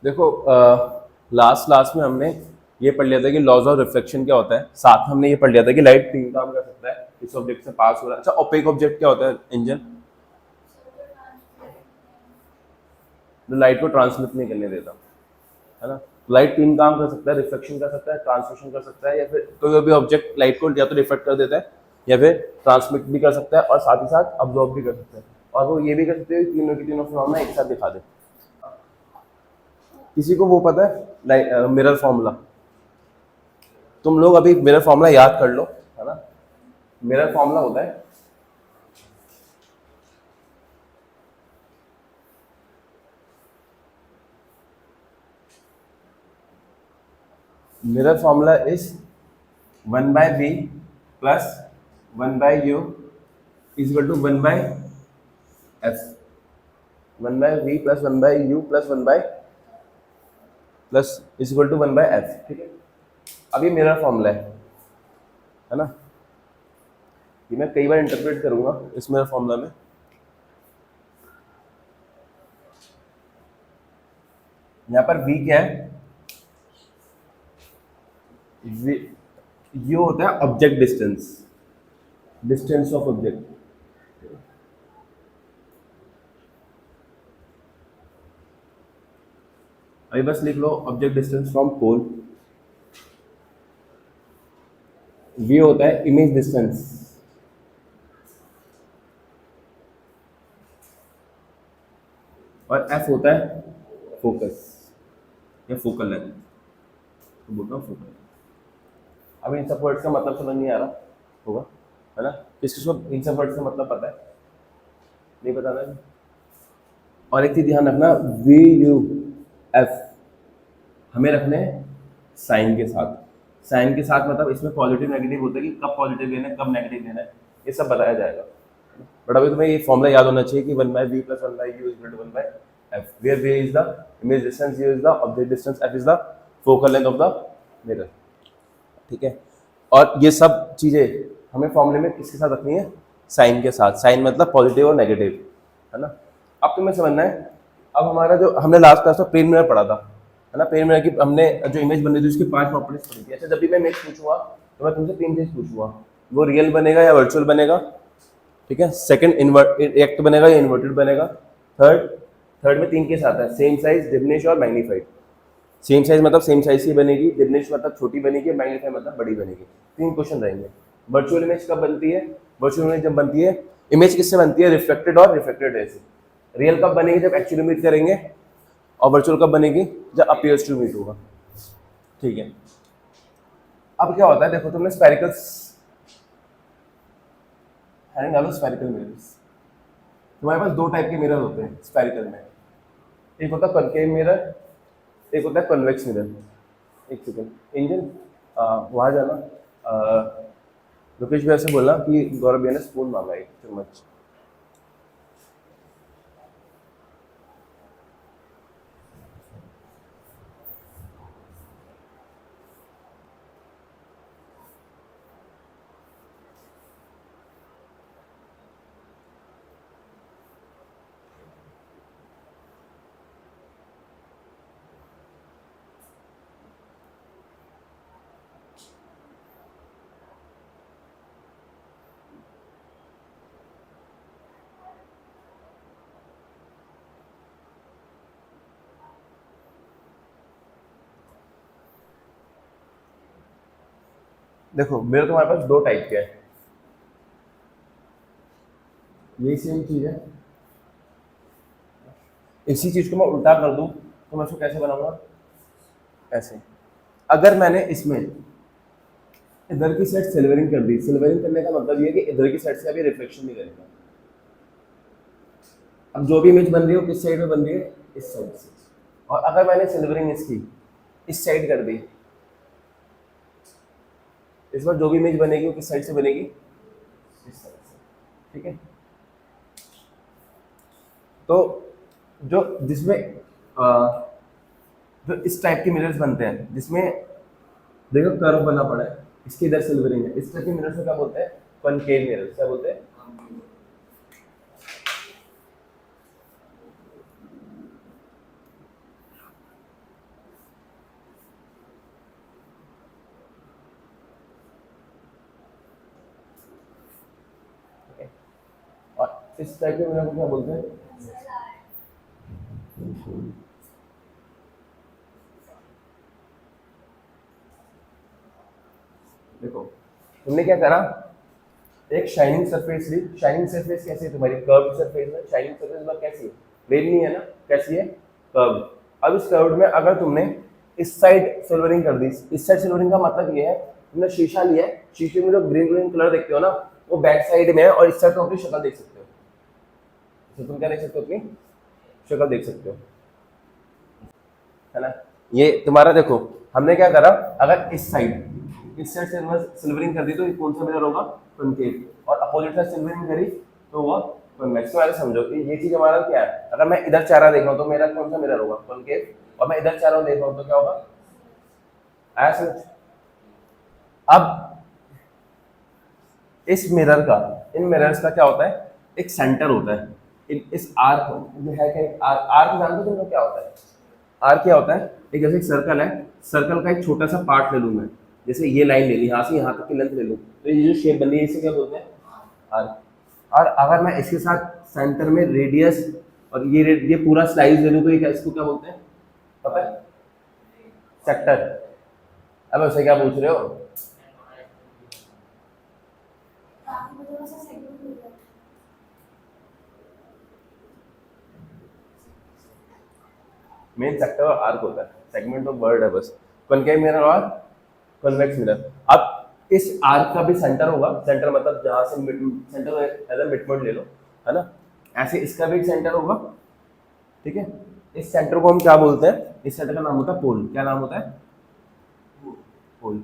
देखो last class में हमने ये पढ़ लिया था कि लॉज ऑफ रिफ्लेक्शन क्या होता है, साथ में हमने ये पढ़ लिया था कि लाइट तीन काम कर सकता है, इस ऑब्जेक्ट से पास हो रहा है। अच्छा, ओपेक ऑब्जेक्ट क्या होता है? इंजन जो लाइट को ट्रांसमिट नहीं करने देता, है ना। लाइट तीन काम कर सकता है, रिफ्लेक्शन कर सकता है, ट्रांसमिशन कर सकता है, या फिर कोई भी ऑब्जेक्ट लाइट को या तो रिफ्लेक्ट कर देता है या फिर ट्रांसमिट भी कर सकता है और साथ ही साथ अब्जॉर्ब भी कर सकता है। और वो ये भी कर सकते हैं कि तीनों की तीनों फिनोमेना एक साथ दिखा दे। किसी को वो पता है मिरर फॉर्मूला? तुम लोग अभी मिरर फॉर्मूला याद कर लो, है ना। मिरर फॉर्मूला होता है, mirror formula is 1/v plus 1/u is equal to 1/f। 1/v plus 1/u plus 1 plus is equal to 1/f। ठीक है, अब ये मिरर फॉर्मूला है ना। ये मैं कई बार इंटरप्रेट करूंगा इस मिरर फॉर्मूला में। यहाँ पर v क्या है? ये होता है object distance, distance of object. अभी बस लिख लो object distance from pole. v होता है इमेज डिस्टेंस, और f होता है फोकस या फोकल लेंथ, तो बोलता हूँ फोकल। अब इन सब वर्ड्स का मतलब समझ नहीं आ रहा होगा, है ना। किस किसको इन सब वर्ड्स का मतलब पता है? नहीं पता ना। और एक चीज ध्यान रखना, वी यू एफ हमें रखने साइन के साथ। साइन के साथ मतलब इसमें पॉजिटिव नेगेटिव होता है कि कब पॉजिटिव लेना है कब नेगेटिव लेना है, ये सब बताया जाएगा। बट अभी तुम्हें ये फॉर्मूला याद होना चाहिए कि 1/v plus 1/u is equal to 1/f, where v is the image distance, u is the object distance, f is the focal length of the mirror. ठीक है, और ये सब चीजें हमें फॉर्मूले में किसके साथ रखनी है? साइन के साथ। साइन मतलब पॉजिटिव और नेगेटिव, है ना। अब तुम्हें समझना है, अब हमारा जो हमने लास्ट क्लास में प्लेन मिरर पढ़ा था, है ना। प्लेन मिरर की हमने जो इमेज बन रही थी उसकी 5 प्रॉपर्टीज पढ़ी थी। अच्छा, जब भी मैं इमेज पूछूंगा तो मैं तुमसे 3 चीज पूछूंगा, वो रियल बनेगा या वर्चुअल बनेगा, ठीक है। सेकंड इनवर्ट बनेगा या इन्वर्टेड बनेगा। थर्ड थर्ड में 3 केस आता है, सेम साइज, डिमिनिश और मैग्नीफाइड। सेम साइज मतलब सेम साइज की बनेगी, डिमिनिश मतलब छोटी बनेगी, मैग्नीफाई मतलब बड़ी बनेगी। 3 क्वेश्चन रहेंगे। वर्चुअल इमेज कब बनती है? वर्चुअल इमेज जब बनती है, इमेज किससे बनती है? रिफ्लेक्टेड और रिफ्लेक्टेड रे से। रियल कब बनेगी? जब एक्चुअली मीट करेंगे। और वर्चुअल कब बनेगी? जब अपीयर्स टू मीट होगा। ठीक है, अब क्या होता है देखो, तुमने स्पेरिकल्स हैंग डालो, स्पेरिकल मिरर्स। तुम्हारे पास 2 टाइप के मिरर होते हैं स्पेरिकल में, एक होता है कनकेव मिरर, एक होता है कन्वेक्स मिरर। एक सेकंड इंजन, वहाँ जाना, लोकेश भैया से बोलना कि गौरव भैया ने स्पून मांगा एक चम्मच। देखो मिरर तुम्हारे पास 2 टाइप के है, यही सेम चीज है। इसी चीज को मैं उल्टा कर दूं तो मैं इसको कैसे बनाऊंगा? ऐसे। अगर मैंने इसमें इधर की साइड सिल्वरिंग कर दी, सिल्वरिंग करने का मतलब ये है कि इधर की साइड से अभी रिफ्लेक्शन नहीं करेगा। अब जो भी इमेज बन रही है वो किस साइड में बन रही है? इस साइड से। और अगर मैंने सिल्वरिंग इसकी इस साइड कर दी, इस बार जो भी इमेज बनेगी वो किस साइड से बनेगी? इस साइड से। ठीक है, तो जो जिसमें जो इस टाइप के मिरर्स बनते हैं जिसमें देखो कर्व बना पड़ा है, इसके इधर सिल्वरिंग है, इस टाइप के मिरर्स को क्या बोलते हैं? Concave mirror. क्या बोलते हैं? इस टाइप के मिरर को क्या बोलते हैं? देखो तुमने क्या करा, एक शाइनिंग सरफेस ली। शाइनिंग सरफेस कैसी है तुम्हारी? कर्व सरफेस है। शाइनिंग सरफेस मतलब कैसी है? वेव नहीं है ना, कैसी है? कर्व। अब इस कर्व में अगर तुमने इस साइड सिल्वरिंग कर दी, इस साइड सिल्वरिंग का मतलब ये है तुमने शीशा लिया है, शीशे में जो ग्रीन ग्रीन कलर देखते हो ना वो बैक साइड में है, और इस साइड तुम अपनी शक्ल देख सकते हो। तो तुम क्या देख सकते हो? अपनी शक्ल देख सकते हो, है ना। ये तुम्हारा देखो, हमने क्या करा, अगर इस साइड सिल्वरिंग कर दी तो ये कौन सा मिरर होगा? कॉनकेव। और अपोजिट साइड सिल्वरिंग करी तो वो कॉन्वेक्स। तो समझो कि ये चीज हमारा क्या है, अगर मैं इधर चाह रहा देख रहा हूँ तो मेरा कौन सा मिरर होगा? कॉनकेव। और मैं इधर चाह रहा हूँ देख रहा हूँ तो क्या होगा? आया समझ? अब इस मिरर का, इन मिरर्स का क्या होता है? एक सेंटर होता है। इस आर्क जो है क्या, आर्क जानते हो तुम लोग क्या होता है? आर्क क्या होता है? एक जैसे एक सर्कल है, सर्कल का एक छोटा सा पार्ट ले लूँ मैं, जैसे ये लाइन ले ली, यहाँ से यहाँ तक की लेंथ ले लूँ, तो ये जो शेप बनी है इसे क्या बोलते हैं? आर्क। और अगर मैं इसके साथ सेंटर में रेडियस और ये पूरा स्लाइस ले लूँ तो ये क्या, इसको क्या बोलते हैं पता है? सेक्टर। अब उसे क्या पूछ रहे हो? मेन सेक्टर और आर्क होता है, सेगमेंट तो वर्ड है बस। कॉनकेव मिरर और कॉन्वेक्स मिरर। अब इस आर्क का भी सेंटर होगा, सेंटर मतलब जहां से सेंटर एज अ मिडपॉइंट ले लो, है ना। ऐसे इसका भी एक सेंटर होगा, ठीक है। इस सेंटर को हम क्या बोलते हैं? इस सेंटर का नाम होता है पोल। क्या नाम होता है? पोल।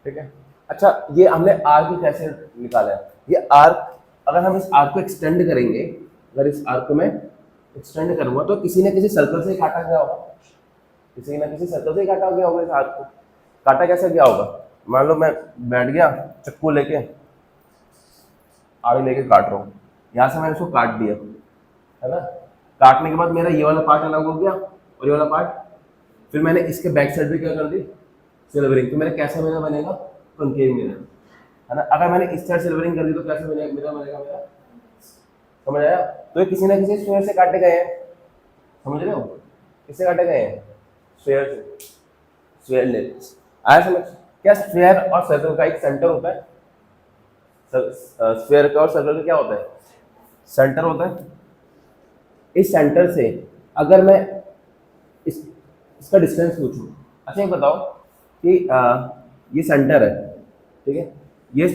ठीक है। अच्छा, ये हमने आर्क कैसे निकाला है? ये आर्क, अगर हम इस आर्क को एक्सटेंड करेंगे, अगर इस आर्क को मैं एक्सटेंड करूंगा तो किसी न किसी सर्कल से काटा गया होगा, किसी न किसी सर्कल से काटा गया होगा इस आर्क को। काटा कैसे गया होगा? मान लो मैं बैठ गया चक्कू लेके, आड़ी लेके काट रहा हूँ, यहाँ से मैंने इसको काट दिया, है ना। काटने के बाद मेरा ये वाला पार्ट अलग हो गया और ये वाला पार्ट, फिर मैंने इसके बैक साइड पे क्या कर दी? सिल्वरिंग। तो मेरा कैसा मिरर बनेगा? कॉनकेव मिरर, है ना। अगर मैंने इस साइड सिल्वरिंग कर दी तो कैसे मिरर बनेगा मेरा? समझ आया? तो ये किसी ना किसी स्क्वायर से काटे गए हैं, समझ रहे हो? किससे काटे गए हैं? स्क्वायर से। स्क्वायर ले आया समझ? क्या स्क्वायर और सर्कल का एक सेंटर होता है? स्क्वायर का और सर्कल का क्या होता है? सेंटर होता है। इस सेंटर से अगर मैं इस इसका डिस्टेंस पूछूं, अच्छा ये बताओ कि ये सेंटर है, ठीक है। ये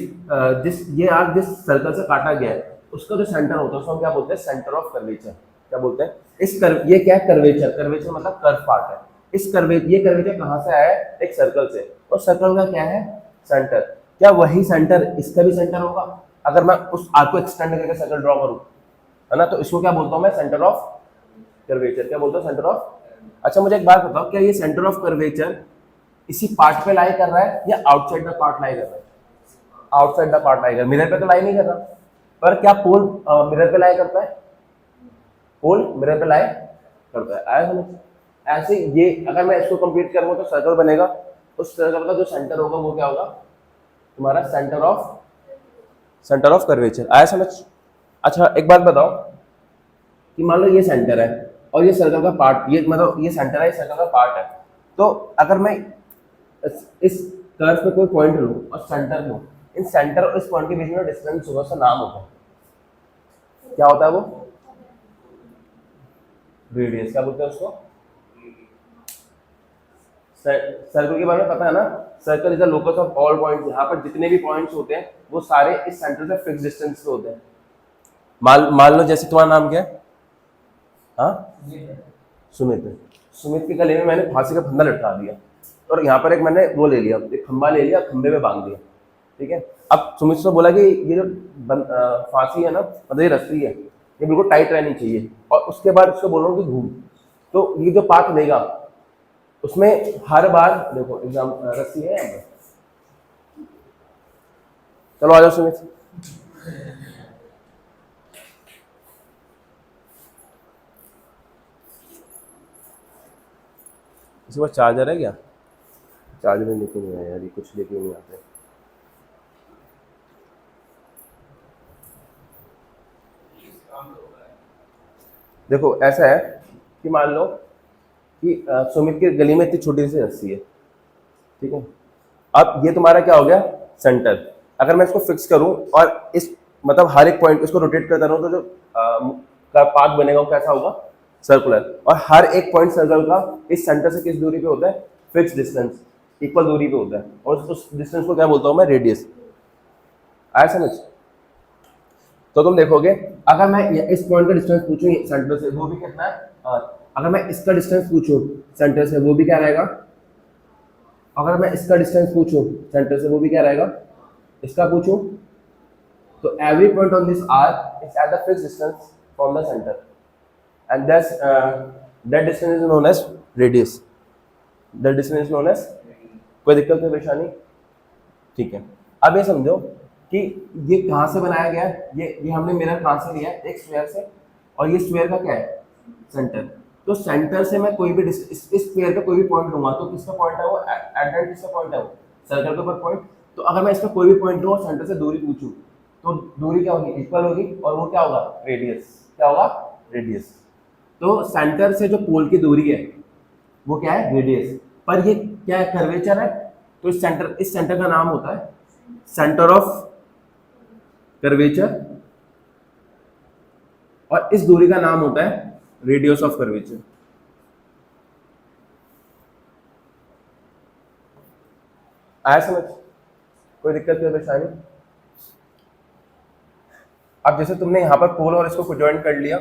ये आर्क जिस सर्कल से काटा गया है उसका जो सेंटर होता है उसको हम क्या बोलते हैं? Centre of curvature. क्या बोलते हैं? इस कर्व, ये क्या है? कर्वेचर। कर्वेचर मतलब कर्व पार्ट है। ये कर्वेचर कहाँ से आया है? एक सर्कल से। और सर्कल का क्या है? सेंटर। क्या वही सेंटर इसका भी सेंटर होगा? अगर मैं उस आर्क को एक्सटेंड करके सर्कल ड्रॉ करूं, है ना, तो इसको क्या बोलता हूं मैं? Centre of curvature. क्या बोलता हूं? Centre of. अच्छा मुझे एक बात बताओ, क्या ये सेंटर ऑफ कर्वेचर इसी पार्ट पे लाई कर रहा है या आउटसाइड द पार्ट लाई कर रहा है? आउटसाइड द पार्ट लाई कर, मिरर पे तो लाई नहीं कर रहा। पर क्या पोल मिरर पे लाई करता है? पोल मिरर पे लाई करता है। आया समझ? ऐसे ये अगर मैं इसको कंप्लीट करूंगा तो सर्कल बनेगा, उस सर्कल का जो सेंटर होगा वो क्या होगा? तुम्हारा सेंटर ऑफ कर्वेचर। आया समझ? अच्छा एक बात बताओ कि मान लो ये सेंटर है और ये सर्कल का पार्ट, ये मतलब ये सेंटर है, ये सर्कल का पार्ट है। तो अगर मैं इस कर्व पे कोई पॉइंट लूं और सेंटर लूं, इन सेंटर और इस पॉइंट के बीच में डिस्टेंस होगा, उसका नाम होगा, क्या होता है वो? रेडियस। क्या बोलते हैं उसको? सर्कल के बारे में पता है ना? Circle is the locus of all points. यहाँ पर जितने भी पॉइंट्स होते हैं वो सारे इस सेंटर से फिक्स डिस्टेंस पे होते हैं। मान लो जैसे तुम्हारा नाम क्या है? हाँ, सुमित। सुमित के गले में मैंने फांसी का फंदा लटका दिया और यहाँ पर एक मैंने वो ले लिया, एक खंबा ले लिया, खंबे पे बांध दिया, ठीक है। अब सुमित से बोला कि ये जो फांसी है ना, मतलब ये रस्सी है, ये बिल्कुल टाइट रहनी चाहिए, और उसके बाद उसको बोल रहा हूँ कि घूम। तो ये जो पाथ लेगा उसमें हर बार देखो एग्जाम रस्सी है यहाँ पे। चलो आ जाओ सुमित। इसके पास चार्जर है क्या? चार्जर लेके नहीं आया यार, ये कुछ लेके नहीं आते। देखो ऐसा है कि मान लो कि सुमित की गली में इतनी छोटी सी रस्सी है, ठीक है। अब ये तुम्हारा क्या हो गया, सेंटर। अगर मैं इसको फिक्स करूं और इस मतलब हर एक पॉइंट इसको रोटेट करता रहूं तो जो का पाथ बनेगा वो कैसा होगा, सर्कुलर। और हर एक पॉइंट सर्कल का इस सेंटर से किस दूरी पे होता है, फिक्स डिस्टेंस, इक्वल दूरी पे होता है। और उस डिस्टेंस को क्या बोलता हूं मैं, रेडियस। आया समझ। तो तुम देखोगे अगर मैं इस पॉइंट का डिस्टेंस पूछूं सेंटर से, वो भी कितना है, अगर मैं इसका डिस्टेंस पूछूं सेंटर से, वो भी क्या रहेगा। अगर मैं इसका डिस्टेंस पूछूं सेंटर से, वो भी क्या रहेगा, इसका पूछूं। तो every point on this arc is at the fixed distance from the centre and that distance is known as radius. That distance is known as, कोई दिक्कत कोई परेशानी, ठीक है। अब ये समझो कि ये कहाँ से बनाया गया है, ये हमने मिरर कहाँ से लिया है, एक स्क्वायर से। और ये स्क्वायर का क्या है, सेंटर। तो सेंटर से मैं कोई भी इस स्क्वायर का कोई भी पॉइंट लूंगा तो किसका पॉइंट है वो, एट किसका पॉइंट है वो, सर्कल के ऊपर पॉइंट। तो अगर मैं इसका कोई भी पॉइंट लूँ और सेंटर से दूरी पूछूं तो दूरी क्या होगी, इक्वल होगी। और वो क्या होगा, रेडियस। क्या होगा, रेडियस। तो सेंटर से जो पोल की दूरी है वो क्या है, रेडियस। पर ये क्या है, कर्वेचर है। तो इस सेंटर का नाम होता है सेंटर ऑफ कर्वेचर, और इस दूरी का नाम होता है रेडियस ऑफ कर्वेचर। आया समझ, कोई दिक्कत कोई परेशानी। अब जैसे तुमने यहां पर पोल और इसको ज्वाइन कर लिया,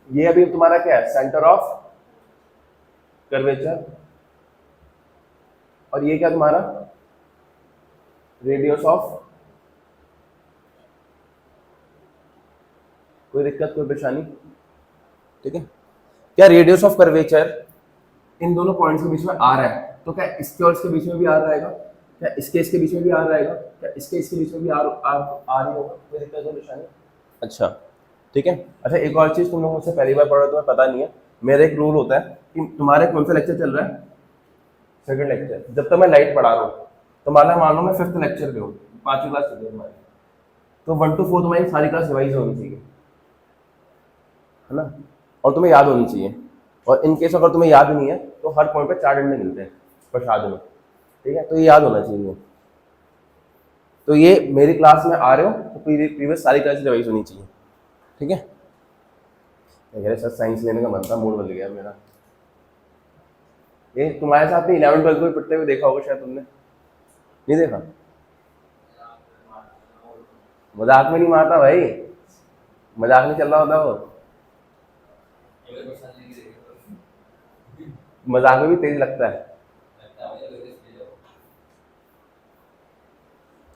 ये अभी तुम्हारा क्या है, सेंटर ऑफ कर्वेचर। और ये क्या तुम्हारा, रेडियस ऑफ। कोई दिक्कत कोई परेशानी, ठीक है। क्या रेडियस ऑफ कर्वेचर इन दोनों पॉइंट्स के बीच में आ रहा है, तो क्या इसके और इसके बीच में भी आ रहेगा, क्या इसके बीच में भी आ रहेगा, क्या इसके बीच में भी आ रही होगा, कोई दिक्कत कोई परेशानी। अच्छा, ठीक है। अच्छा, एक और चीज़ तुम लोग मुझसे पहली बार पढ़ रहे हो, तुम्हें पता नहीं है। मेरा एक रूल होता है कि तुम्हारे कौन सा लेक्चर चल रहा है, सेकंड लेक्चर। जब तक मैं लाइट पढ़ा रहा हूँ तो मान लो मैं 5th लेक्चर पे हूँ, 5वीं क्लास चल रही है हमारी, तो 1 to 4 तुम्हारी सारी क्लास रिवाइज होनी चाहिए, है ना। और तुम्हें याद होनी चाहिए। और इन केस अगर तुम्हें याद नहीं है तो हर पॉइंट पे 4 डंडे मिलते हैं प्रसाद में, ठीक है। तो ये याद होना चाहिए। तो ये मेरी क्लास में आ रहे हो तो प्रीवियस सारी क्लास रिवाइज होनी चाहिए, ठीक है। मेरे साथ साइंस लेने का मन था, मूड बदल गया मेरा। ये तुम्हारे साथ में 11 12 में पढ़ते हुए देखा होगा शायद तुमने, नहीं देखा। मजाक में नहीं मारता भाई, मजाक नहीं चल रहा होता वो, मजाक में भी तेज लगता है,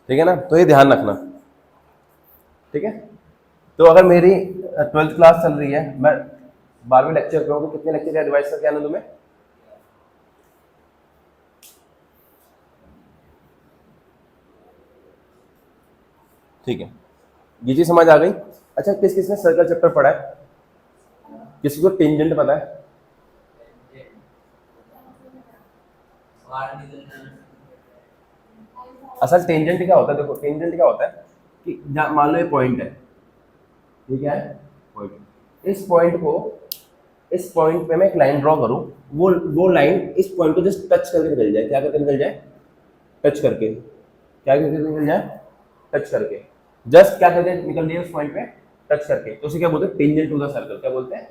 ठीक है ना। तो ये ध्यान रखना, ठीक है। तो अगर मेरी 12th क्लास चल रही है, मैं 12वें लेक्चर पे हूँ, तो कितने लेक्चर रिवाइज करके आना तुम्हें, ठीक है। ये चीज समझ आ गई। अच्छा, किस किसने सर्कल चैप्टर पढ़ा है, किसी को टेंजेंट पता है, असल टेंजेंट क्या होता है, देखो टेंजेंट क्या होता है कि मान लो ये पॉइंट है, ठीक है, पॉइंट। इस पॉइंट पे मैं एक लाइन ड्रॉ करूं, वो लाइन इस पॉइंट को जस्ट टच करके निकल जाए। क्या करके निकल जाए, टच करके। क्या करके निकल जाए, टच करके। जस्ट क्या करके निकल जाए उस पॉइंट पे, टच करके। तो उसे क्या बोलते हैं, टेंजेंट टू द सर्कल। क्या बोलते हैं,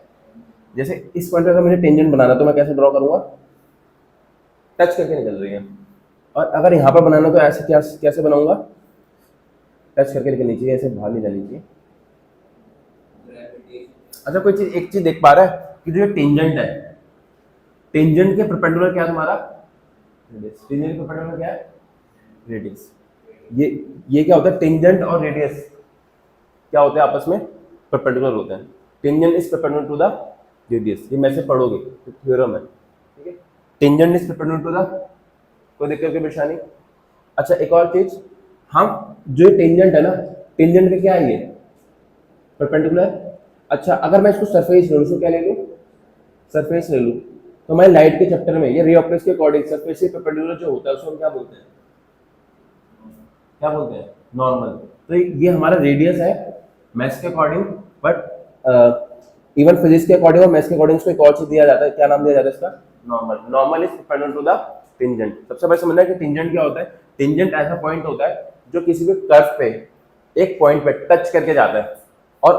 जैसे इस पॉइंट पे अगर मुझे टेंजेंट बनाना तो मैं कैसे ड्रॉ करूंगा, टच करके निकल रही है। और अगर यहाँ पर बनाना तो ऐसे कैसे बनाऊंगा, टच करके निकलनी चाहिए, ऐसे बाहर नहीं जानी चाहिए। अच्छा, कोई चीज एक चीज देख पा रहा है कि जो टेंजेंट है, टेंजेंट के परपेंडिकुलर क्या है तुम्हारा, रेडियस। टेंजेंट के परपेंडिकुलर क्या है, रेडियस। ये क्या होता है, टेंजेंट और रेडियस क्या होते हैं आपस में, परपेंडिकुलर होते हैं। Tangent is perpendicular to the radius, ये मैसे पढ़ोगे तो थ्योरम है, ठीक है। Tangent is perpendicular to the, कोई दिक्कत की परेशानी। अच्छा, एक और चीज, हम जो टेंजेंट है ना, टेंजेंट का क्या है ये, परपेंडिकुलर। अच्छा, अगर मैं इसको सरफेस ले लूँ, क्या ले लूँ, सरफेस ले लूँ, तो मैं लाइट के चैप्टर में ये रे ऑफ रेज के अकॉर्डिंग सरफेस से परपेंडिकुलर जो होता है उसको हम क्या बोलते हैं, क्या बोलते हैं, नॉर्मल। तो ये हमारा रेडियस है मैथ्स के अकॉर्डिंग, बट इवन फिजिक्स के अकॉर्डिंग और मैथ्स के अकॉर्डिंग इसको एक और चीज दिया जाता है, क्या नाम दिया जाता है इसका? Normal. Normal is perpendicular to the tangent. सबसे पहले समझना है कि टेंजेंट क्या होता है। टेंजेंट ऐसा पॉइंट होता है जो किसी भी कर्व पे एक पॉइंट पे टच करके जाता है, और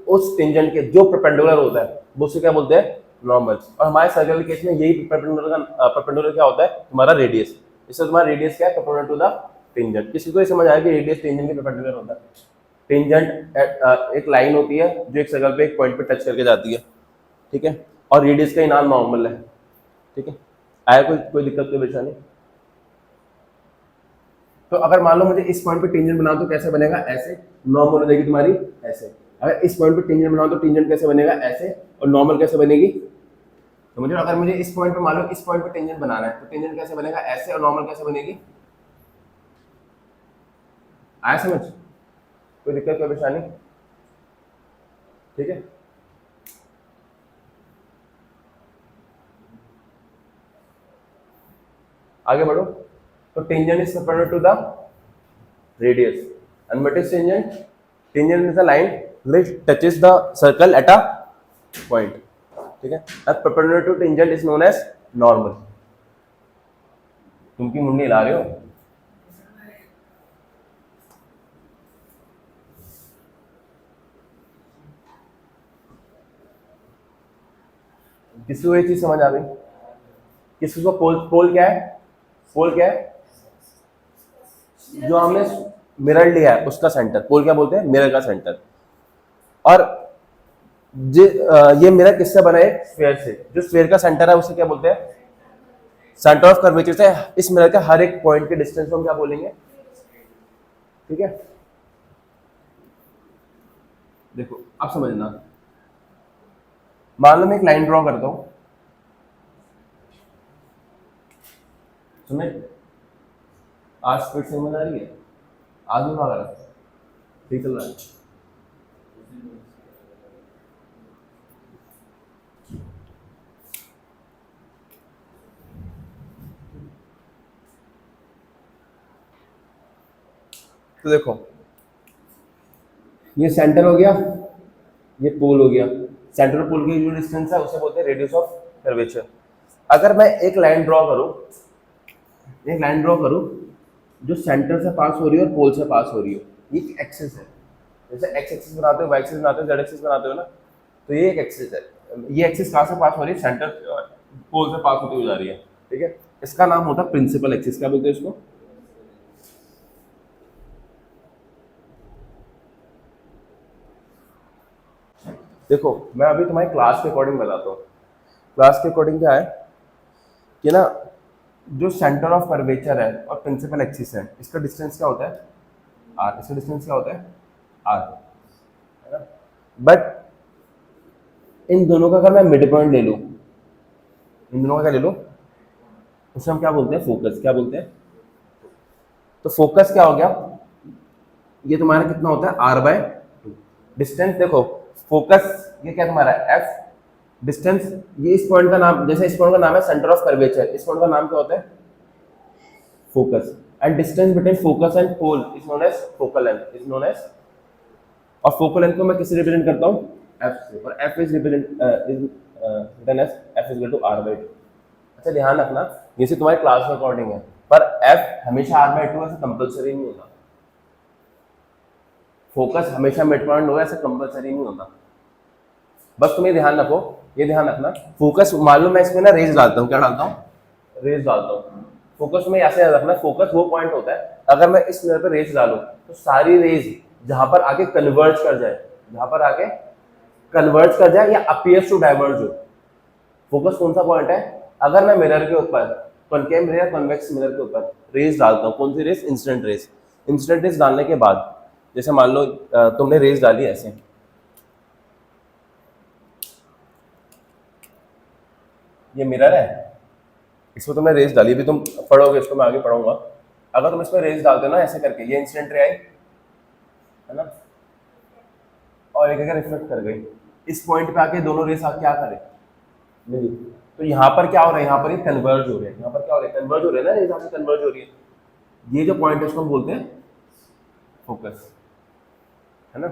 उस टेंजेंट के जो परपेंडिकुलर होता है वो उसे क्या बोलते हैं? नॉर्मल। और हमारे सर्कल के केस में यही परपेंडिकुलर क्या होता है? तुम्हारा रेडियस। इससे तुम्हारा रेडियस क्या है? Perpendicular to the tangent. किसी को ये समझ आया कि रेडियस टेंजेंट के परपेंडिकुलर होता है? टेंजेंट एक लाइन होती है जो एक सर्कल पे एक पॉइंट पे टच करके जाती है, ठीक है, और रेडियस का ही नाम नॉर्मल है, ठीक है। आया कोई कोई दिक्कत, कोई परेशानी? तो अगर मान लो मुझे इस पॉइंट पे टेंजेंट बनाओ तो कैसे बनेगा? ऐसे। नॉर्मल हो जाएगी तुम्हारी ऐसे। अगर इस पॉइंट पे टेंजेंट बनाओ तो टेंजेंट कैसे बनेगा? ऐसे। और नॉर्मल कैसे बनेगी? समझ रहे हो? अगर मुझे इस पॉइंट पे मान लो इस पॉइंट पे टेंजेंट बनाना है तो टेंजेंट कैसे बनेगा? ऐसे। और नॉर्मल कैसे बनेगी? आया समझ? कोई दिक्कत, कोई परेशानी? ठीक है। आगे बढ़ो। तो tangent is perpendicular to the radius. And what is tangent? Tangent is a line which touches the circle at a point, ठीक है। अब perpendicular to tangent is known as normal. तुम की मुंडी हिला रहे हो? किसी को ये चीज समझ आ गई? किसी को पोल, पोल क्या है? पोल क्या है? जो हमने मिरर लिया है उसका सेंटर। पोल क्या बोलते हैं? मिरर का सेंटर। और ये मिरर किससे बना है? स्फीयर से। जो स्फीयर का सेंटर है उसे क्या बोलते हैं? सेंटर ऑफ कर्वेचर से इस मिरर के हर एक पॉइंट के डिस्टेंस को हम क्या बोलेंगे? ठीक है। देखो अब समझना, मान लो मैं एक लाइन ड्रॉ करता हूं, सुने? आज स्पीड से समझ आ रही है? आज भी भाग रहा है? ठीक चल रहा है? तो देखो ये सेंटर हो गया, ये पोल हो गया। सेंटर और पोल की जो डिस्टेंस है उसे बोलते हैं रेडियस ऑफ कर्वेचर। अगर मैं एक लाइन ड्रॉ करूं, एक लाइन ड्रॉ करूं जो सेंटर से पास हो रही है और पोल से पास हो रही हो, ये एक एक्सिस है। जैसे एक्स एक्सिस बनाते हो, वाई एक्सिस बनाते हो, जेड एक्सिस बनाते हो ना, तो ये एक एक्सिस है। ये एक्सिस कहाँ से पास हो रही है? सेंटर पोल से पास होती हुई जा रही है, ठीक है। इसका नाम होता है प्रिंसिपल एक्सिस। क्या बोलते हैं इसको? देखो मैं अभी तुम्हारी क्लास के अकॉर्डिंग बताता हूँ। क्लास के अकॉर्डिंग क्या है कि ना, जो सेंटर ऑफ कर्वेचर है और प्रिंसिपल एक्सिस है, इसका डिस्टेंस क्या होता है? आर। इसका डिस्टेंस क्या होता है? आर, है ना। बट इन दोनों का अगर मैं मिड पॉइंट ले लूँ, इन दोनों का क्या ले लूँ, उसे हम क्या बोलते हैं? फोकस। क्या बोलते हैं? तो फोकस क्या हो गया? ये तुम्हारा कितना होता है? R by two. डिस्टेंस देखो, फोकस ये क्या तुम्हारा है? एफ। डिस्टेंस ये इस पॉइंट का नाम, जैसे इस पॉइंट का नाम है सेंटर ऑफ कर्वेचर, इस पॉइंट का नाम क्या होता है? Focus. And distance between focus and pole is known as focal length, is known as. और फोकल लेंथ को मैं किससे रिप्रेजेंट करता हूँ? एफ से। और F is represent is written as F is equal to R by two. अच्छा ध्यान रखना, ये से तुम्हारी क्लास के अकॉर्डिंग है, पर एफ हमेशा आर बाय टू ऐसे कंपलसरी नहीं होता। फोकस हमेशा मिड पॉइंट होगा ऐसा कंपलसरी नहीं होता। बस तुम्हें ध्यान रखो, ये ध्यान रखना, फोकस मालूम है इसमें ना रेज डालता हूँ, क्या डालता हूँ? रेज डालता हूँ। फोकस में ऐसे याद रखना, फोकस वो पॉइंट होता है अगर मैं इस मिरर पे रेज डालूं तो सारी रेज जहां पर आके कन्वर्ज कर जाए, जहां पर आके कन्वर्ज कर जाए या अपीयर्स टू डाइवर्ज हो। फोकस कौन सा पॉइंट है? अगर मैं मिरर के ऊपर, कॉनकेव मिरर या कॉन्वेक्स मिरर के ऊपर रेज डालता हूँ, कौन सी rays? Incident rays. Incident rays डालने के बाद जैसे मान लो तुमने रेज डाली ऐसे, ये मिरर है, इसमें तुमने रेज डाली, अभी तुम पढ़ोगे इसको, मैं आगे पढ़ूंगा। अगर तुम इसमें रेज डालते हो ना ऐसे करके, ये इंसिडेंट रे आई, है ना, और एक रिफ्लेक्ट कर गई, इस पॉइंट पे आके दोनों रेस क्या करे? मिली। तो यहाँ पर क्या हो रहा है? यहाँ पर ये कन्वर्ज हो रहे हैं। यहाँ पर क्या हो रहा है? कन्वर्ज हो रहे हैं ना, यहाँ से कन्वर्ज हो रही है। ये जो पॉइंट है इसको हम बोलते हैं फोकस, है ना।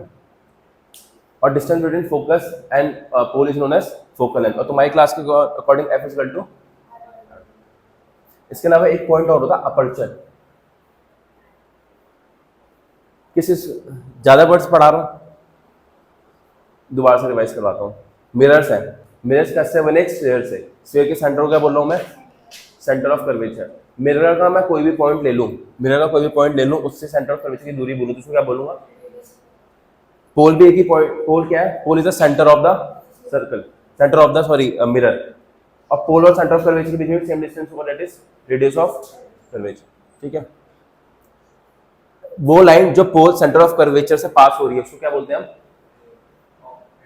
और distance between focus and pole is known as focal length. और तुम्हारी क्लास के according F is equal to, इसके अलावा एक पॉइंट और होता है अपर्चर। किस ज्यादा वर्ड्स पढ़ा रहा हूं, दोबारा से रिवाइज करवाता हूँ। मिरर्स है, मिरर्स कैसे बने, एक स्फीयर से, स्फीयर के सेंटर को क्या बोल रहा हूँ मैं, सेंटर ऑफ कर्वेचर। मिरर का मैं कोई भी पॉइंट ले लूँ, मिरर का कोई भी पॉइंट ले लूँ, उससे सेंटर ऑफ कर्वेचर की दूरी बोलूँ तो उसको क्या बोलूंगा, पोल भी एक ही पॉइंट, पोल क्या है, pole is the centre of the circle, centre of the sorry mirror. और पोल और सेंटर ऑफ कर्वेचर के बीच में सेम डिस्टेंस होगा, that is radius of curvature. ठीक है, वो लाइन जो पोल सेंटर ऑफ कर्वेचर से पास हो रही है उसको क्या बोलते हैं हम,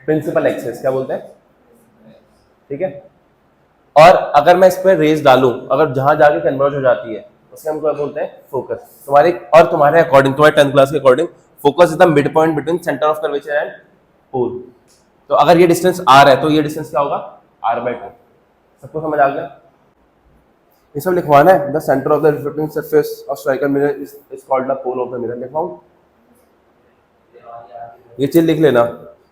प्रिंसिपल एक्सिस। क्या बोलते हैं, ठीक है। और अगर मैं इस पर रेज डालूं, अगर जहां जाके कन्वर्ज हो जाती है उसके हम क्या बोलते हैं, फोकस। तुम्हारे अकॉर्डिंग, तुम्हारे 10th क्लास के according focus is the mid point between centre of curvature and pole. तो अगर ये डिस्टेंस r है तो ये डिस्टेंस क्या होगा, r/2। सबको समझ आ गया, ये सब लिखवाना है। The centre of the reflecting surface of spherical mirror is called the pole of the mirror. लिखवाऊं, ये चीज लिख लेना,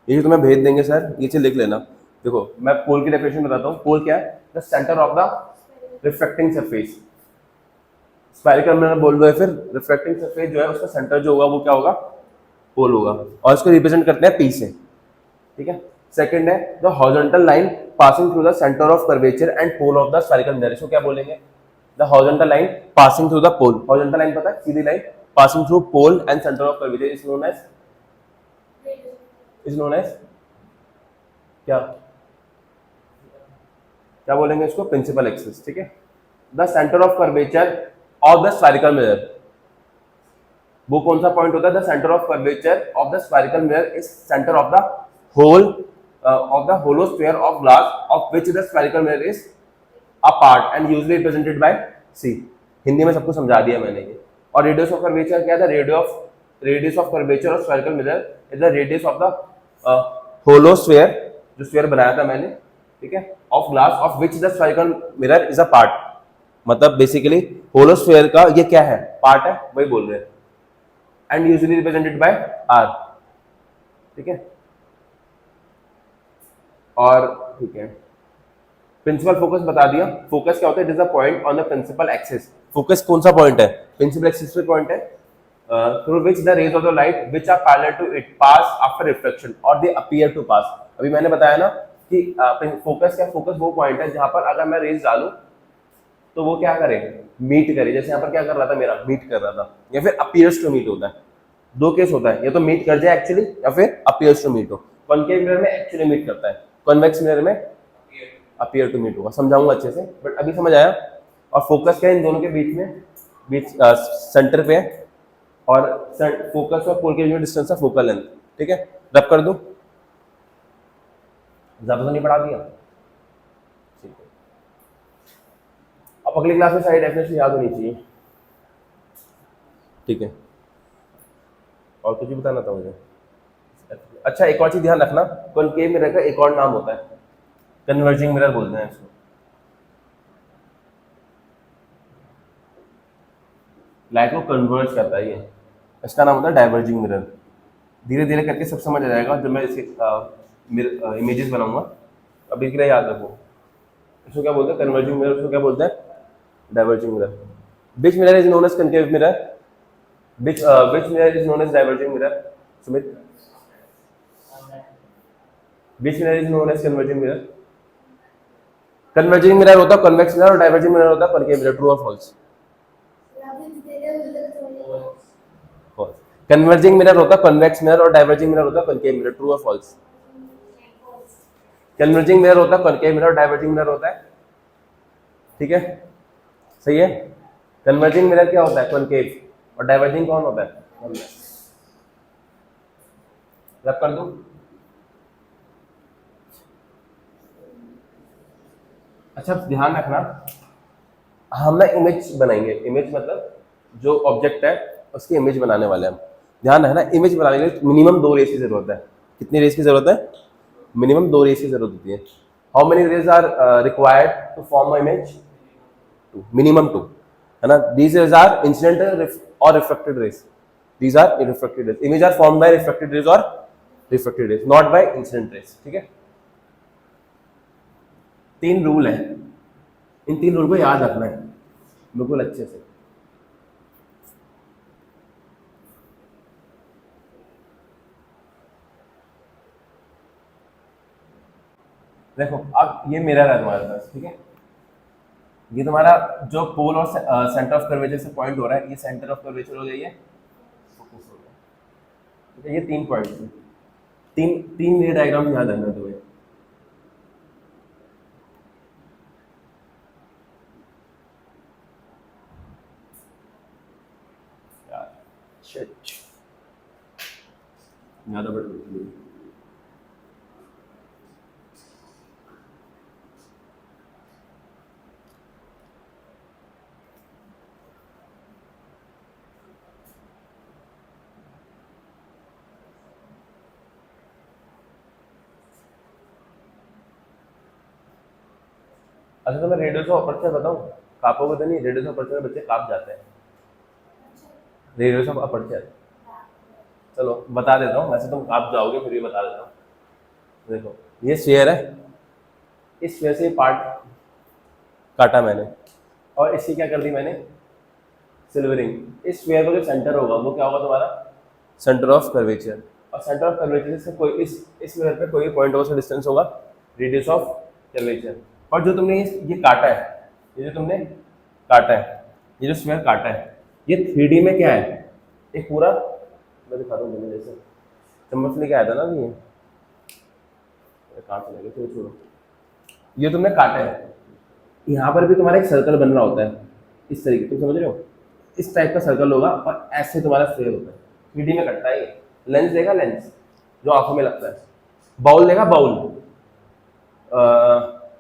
ये तुम्हें भेज देंगे सर, ये चीज लिख लेना। देखो मैं पोल की डेफिनेशन बताता हूँ। पोल क्या है, the centre of the reflecting surface. Spherical mirror बोल दो या फिर रिफ्लेक्टिंग सरफेस जो है उसका सेंटर जो होगा वो क्या होगा, पोल होगा। और इसको रिप्रेजेंट करते हैं P से, ठीक है। सेकंड है the horizontal line passing through the centre of curvature and pole of the spherical mirror. इसको क्या बोलेंगे, the horizontal line passing through the pole. Horizontal line पता है, सीधी line passing through pole and centre of curvature is known as क्या, क्या बोलेंगे इसको, प्रिंसिपल एक्सिस। ठीक है, the centre of curvature of the spherical mirror, वो कौन सा पॉइंट होता है, the centre of curvature of the spherical mirror is centre of the whole of the hollow sphere of glass of which the spherical mirror is a part and usually represented by C। Hindi में सबको समझा दिया मैंने ये। और radius of curvature क्या है, radius of curvature of spherical mirror is the radius of the hollow sphere, जो स्फीयर बनाया था मैंने, ठीक है, of glass of which the spherical mirror is a part. मतलब बेसिकली होलो स्फीयर का ये क्या है, पार्ट है, वही बोल रहे हैं। And usually represented bye R। ठीक है, और ठीक है, प्रिंसिपल फोकस बता दिया। फोकस क्या होता है, it is a point on the principal axis. Focus कौन सा पॉइंट है, प्रिंसिपल एक्सिस पे पॉइंट है through which the rays of the light which are parallel to it pass after reflection और दे अपीयर टू पास। अभी मैंने बताया ना कि फोकस क्या, फोकस वो पॉइंट है जहां पर अगर मैं रेज डालूं तो वो क्या करे, मीट करे। जैसे यहाँ पर क्या कर रहा था, मेरा मीट कर रहा था, या फिर अपीयर्स टू मीट होता है। दो केस होता है, या तो मीट कर जाए एक्चुअली या फिर अपीयर्स टू मीट हो। कॉन्केव मिरर में एक्चुअली मीट करता है, कॉन्वेक्स मिरर में अपीयर टू मीट होगा। समझाऊंगा अच्छे से, बट अभी समझ आया। और फोकस क्या है, इन दोनों के बीच में सेंटर पे है, और फोकस और पोल के बीच में डिस्टेंस है फोकल लेंथ। ठीक है, रब कर दूं, ज्यादा तो नहीं पढ़ा दिया। ठीक है, अब अगली क्लास में सारी डेफिनेशन याद होनी चाहिए। ठीक है, और कुछ भी बताना था मुझे। अच्छा, एक और चीज ध्यान रखना, कॉनकेव मिरर का एक और नाम होता है, कन्वर्जिंग मिरर बोलते हैं इसको। लाइट को कन्वर्ज करता है ये, इसका नाम होता है डाइवर्जिंग मिरर। धीरे धीरे करके सब समझ आ जाएगा जब मैं इसके इमेजेस बनाऊंगा। अभी इसके लिए याद रखो, इसको क्या बोलते हैं, कन्वर्जिंग मिरर, इसको क्या बोलते हैं, diverging mirror. Which mirror is known as concave mirror, which mirror is known as diverging mirror, Sumit. Which mirror is known as converging mirror, converging mirror होता है कन्वेक्स मिरर और डाइवर्जिंग मिरर होता है concave mirror. True और false, converging mirror होता है convex mirror और diverging mirror होता है कॉनकेव मिरर। ट्रू और फॉल्स, कन्वर्जिंग मिरर होता है कॉनकेव मिरर, डाइवर्जिंग मिरर होता है, ठीक है, सही है। कन्वर्जिंग मिरर क्या होता है, कॉनकेव, और डाइवर्जिंग कौन होता है, कन्वेक्स। रब कर दूं। अच्छा, ध्यान रखना, हम ना इमेज बनाएंगे। इमेज मतलब जो ऑब्जेक्ट है उसकी इमेज बनाने वाले हम। ध्यान रखना, इमेज बनाने के लिए मिनिमम 2 रेस की जरूरत है। कितनी रेस की जरूरत है, मिनिमम 2 रेस की जरूरत होती है। How many rays are required to form a image, 2, minimum 2, है ना। दीज रेज आर इंसिडेंट और reflected rays, these are reflected rays. Image are formed by reflected rays और refracted rays, not by incident rays. ठीक है, 3 rule है, इन 3 rule को याद रखना है बिल्कुल अच्छे से। देखो अब ये मिरर है तुम्हारे पास, ठीक है, ये तुम्हारा जो पोल और सेंटर ऑफ कर्वेचर से पॉइंट हो रहा है, ये सेंटर ऑफ कर्वेचर हो गई है, फोकस हो गया। ठीक है, ये 3 पॉइंट है, तीन तीन ये डायग्राम याद रखना तुम्हें। यार शिट, ज्यादा बड़ा अच्छा, तो मैं रेडियस ऑफ अपर्चर बताऊं, कापोगे तो नहीं, रेडियस ऑफ अपर्चर में बच्चे काप जाते हैं, रेडियस ऑफ अपर्चर चलो बता देता हूँ, वैसे तुम काप जाओगे फिर भी बता देता हूँ। देखो ये स्फीयर है, इस स्फीयर से पार्ट काटा मैंने और इसकी क्या कर दी मैंने, सिल्वरिंग। इस स्फीयर का जो सेंटर होगा वो क्या होगा तुम्हारा, सेंटर ऑफ कर्वेचर, और सेंटर ऑफ कर्वेचर से कोई इस स्फीयर पे कोई पॉइंट ऑफ डिस्टेंस होगा, रेडियस ऑफ कर्वेचर। और जो तुमने ये काटा है, ये जो तुमने काटा है, ये जो स्फीयर काटा है, ये 3D में क्या है, एक पूरा, मैं दिखा दूँ तुम्हें, जैसे चम्मच लेके आया था ना ये, कहाँ चले गए, चलो छोड़ो, ये तुमने काटा है, यहाँ पर भी तुम्हारा एक सर्कल बन रहा होता है इस तरीके, तुम समझ रहे हो, इस टाइप का सर्कल होगा और ऐसे तुम्हारा स्फीयर होता है, 3D में कटता है ये। लेंस देगा, लेंस जो आंखों में लगता है, बाउल देगा, बाउल,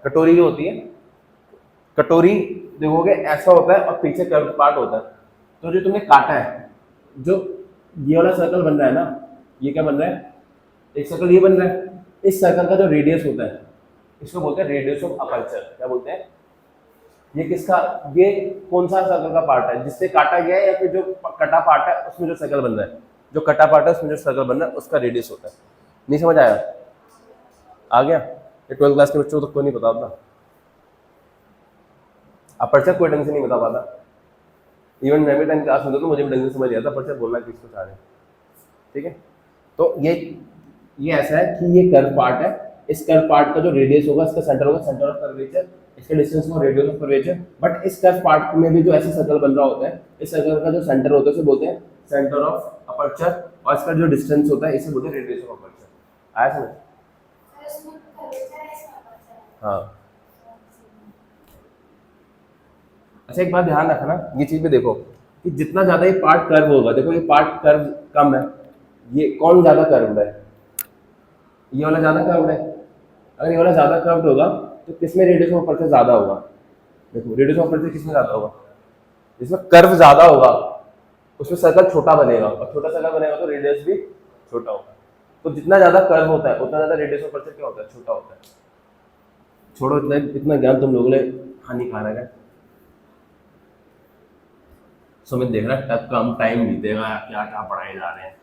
कटोरी जो होती है, कटोरी देखोगे ऐसा होता है और पीछे कर्व पार्ट होता है। तो जो तुमने काटा है, जो ये वाला सर्कल बन रहा है ना, ये क्या बन रहा है, एक सर्कल ये बन रहा है, इस सर्कल का जो रेडियस होता है इसको बोलते हैं रेडियस ऑफ अपर्चर। क्या बोलते हैं, ये किसका, ये कौन सा सर्कल का पार्ट है जिससे काटा गया है, या फिर जो कटा पार्ट है उसमें जो सर्कल बन रहा है, जो कटा पार्ट है उसमें जो सर्कल बन रहा है उसका रेडियस होता है। नहीं समझ आया, आ गया, ये 12th क्लास के बच्चों को तो कोई नहीं पता होता, अपर्चर कोई ढंग से नहीं बता पाता, इवन मैं भी 10th क्लास में था तो मुझे भी ढंग से समझ नहीं आता अपर्चर बोलना किसको चाह रहे हैं। ठीक है, तो ये ऐसा है कि ये कर्व पार्ट है, इस कर्व पार्ट का जो रेडियस होगा, इसका सेंटर होगा, सेंटर ऑफ कर्वेचर, इसका डिस्टेंस होगा रेडियस ऑफ कर्वेचर। बट इस कर्व पार्ट में भी जो ऐसे सर्कल बन रहा होता है, इस सर्कल का जो सेंटर होता है उसे बोलते हैं सेंटर ऑफ अपर्चर, और इसका जो डिस्टेंस होता है इसे बोलते हैं रेडियस ऑफ अपर्चर। आया समझ? हाँ, अच्छा एक बात ध्यान रखना, ये चीज भी देखो कि जितना ज्यादा ये पार्ट कर्व होगा, देखो ये पार्ट कर्व कम है, ये कौन ज्यादा कर्व है, ये वाला ज्यादा कर्व है, अगर ये वाला ज्यादा कर्व होगा तो किसमें रेडियस ऑफ अपर्चर ज्यादा होगा, देखो रेडियस ऑफ अपर्चर किसमें ज्यादा होगा, जिसमें कर्व ज्यादा होगा उसमें सर्कल छोटा बनेगा, और छोटा सर्कल बनेगा तो रेडियस भी छोटा होगा। तो जितना ज्यादा कर्व होता है उतना ज्यादा रेडियस ऑफ अपर्चर क्या होता है, छोटा होता है। छोड़ो, इतना इतना ज्ञान तुम लोगों ने हानिकारक है। सुमित देख रहा है टक कम टाइम बीतेगा, क्या क्या पढ़ाए जा रहे हैं।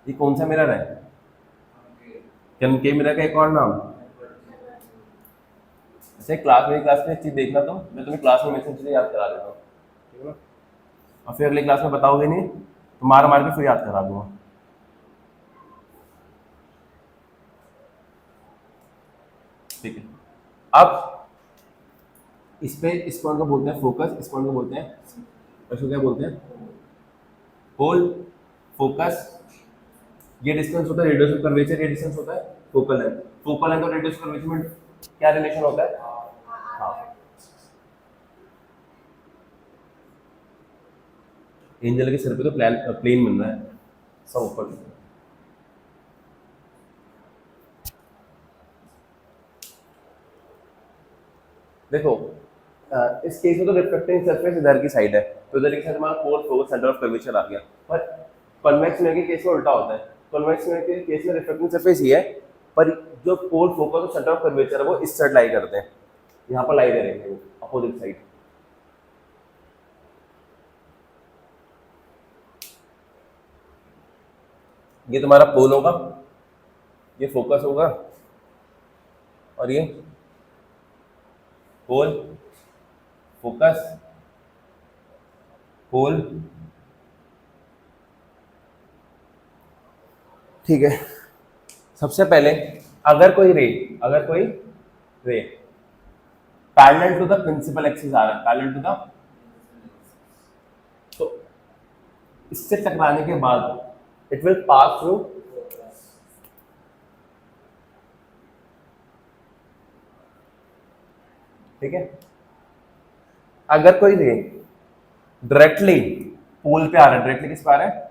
ये कौन सा मिरर है, कनकेव मिरर का एक और नाम। जैसे क्लास में एक चीज देखना, तो मैं तुम्हें क्लास में मैक्सिमम चीजें याद करा देता हूँ, ठीक है ना, और फिर अगले क्लास में बताओगे नहीं तो मार मार के फिर याद करा दूंगा। ठीक है, अब इस पे इस पॉइंट को बोलते हैं फोकस, इस पॉइंट को बोलते हैं, इसको क्या बोलते हैं, पोल, फोकस। ये डिस्टेंस होता है रेडियस ऑफ कर्वेचर, ये डिस्टेंस होता है फोकल लेंथ। फोकल लेंथ और रेडियस ऑफ कर्वेचर में क्या रिलेशन होता है, हाँ, एंजल के सिर पे तो प्लेन बन रहा है सब ऊपर से। देखो इस केस में तो रिफ्लेक्टिंग सरफेस इधर की साइड है, तो इधर की साइड हमारा पोल फोकस सेंटर ऑफ कर्वेचर आ गया, पर कॉन्वेक्स मिरर के केस में उल्टा होता है। कॉन्वेक्स मिरर के केस में रिफ्लेक्टिंग सरफेस ही है, पर जो पोल फोकस और सेंटर ऑफ कर्वेचर है वो इस साइड लाई करते हैं, यहाँ पर लाई करेंगे अपोजिट साइड। ये तुम्हारा पोल होगा, ये फोकस होगा, और ये पोल फोकस पोल। ठीक है, सबसे पहले अगर कोई ray parallel to the principal axis आ रहा है, पैरेलल टू द, तो इससे टकराने के बाद इट विल पास थ्रू ठीक है। अगर कोई रे डायरेक्टली पोल पे आ रहा है, डायरेक्टली किस पे आ रहा है,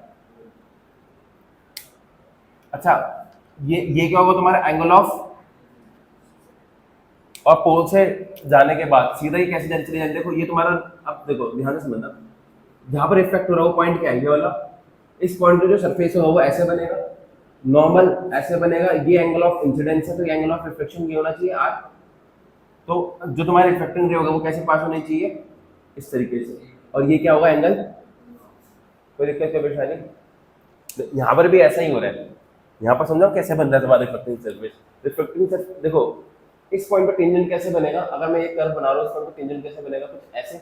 अच्छा ये क्या होगा तुम्हारा एंगल ऑफ, और पोल से जाने के बाद सीधा ही कैसे चली जाएगी, देखो ये तुम्हारा, अब देखो ध्यान से समझना, जहां पर रिफ्लेक्ट हो रहा है वो पॉइंट क्या है, ये वाला, इस पॉइंट पे जो सरफेस होगा वो ऐसे बनेगा, नॉर्मल ऐसे बनेगा, ये एंगल ऑफ इंसिडेंस है, तो ये एंगल ऑफ रिफ्लेक्शन ये होना चाहिए आर, तो जो तुम्हारा रिफ्लेक्टिंग रे होगा वो कैसे पास होनी चाहिए, इस तरीके से, और ये क्या होगा एंगल, कोई दिक्कत कोई परेशानी, यहाँ पर भी ऐसा ही हो रहा है, यहाँ पर समझो कैसे बन रहा है तुम्हारा रिफ्लेक्टिंग सरफेस। रिफ्लेक्टिंग सरफेस देखो इस पॉइंट पर टेंजेंट कैसे बनेगा, अगर मैं ये कर्व बना रहा हूँ इस पॉइंट पर टेंजेंट कैसे बनेगा, कुछ ऐसे,